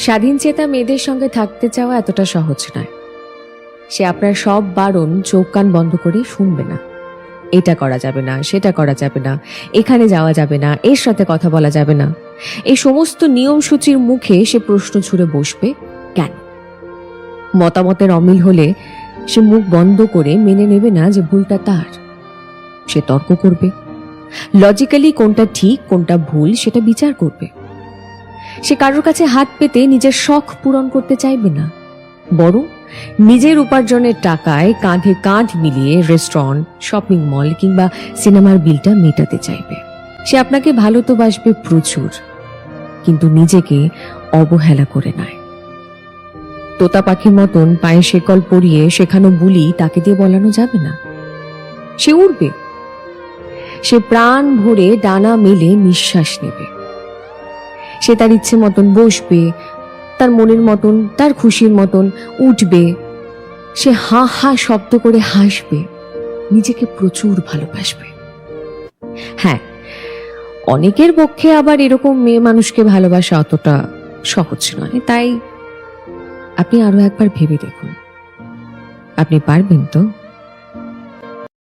স্বাধীনচেতা মেয়েদের সঙ্গে থাকতে চাওয়া এতটা সহজ নয়। সে আপনার সব বারণ চোখ কান বন্ধ করে শুনবে না। এটা করা যাবে না, সেটা করা যাবে না, এখানে যাওয়া যাবে না, এর সাথে কথা বলা যাবে না, এই সমস্ত নিয়মসূচির মুখে সে প্রশ্ন ছুড়ে বসবে কেন। মতামতের অমিল হলে সে মুখ বন্ধ করে মেনে নেবে না যে ভুলটা তার। সে তর্ক করবে, লজিক্যালি কোনটা ঠিক কোনটা ভুল সেটা বিচার করবে। সে কারোর কাছে হাত পেতে নিজের শখ পূরণ করতে চাইবে না, বরং নিজের উপার্জনের টাকায় কাঁধে কাঁধ মিলিয়ে রেস্টুরেন্ট, শপিং মল কিংবা সিনেমার বিলটা মেটাতে চাইবে। সে আপনাকে ভালো তো বাসবে প্রচুর, কিন্তু নিজেকে অবহেলা করে নয়। তোতা পাখির মতন পায়ে শেকল পরিয়ে শেখানো বুলি তাকে দিয়ে বলানো যাবে না। সে উড়বে, সে প্রাণ ভরে ডানা মেলে নিঃশ্বাস নেবে। সে তার ইচ্ছে মতন বসবে, তার মনের মতন, তার খুশির মতন উঠবে। সে হা হা শব্দ করে হাসবে, নিজেকে প্রচুর ভালোবাসবে। হ্যাঁ, অনেকের পক্ষে আবার এরকম মেয়ে মানুষকে ভালোবাসা অতটা সহজ নয়। তাই আপনি আরো একবার ভেবে দেখুন, আপনি পারবেন তো?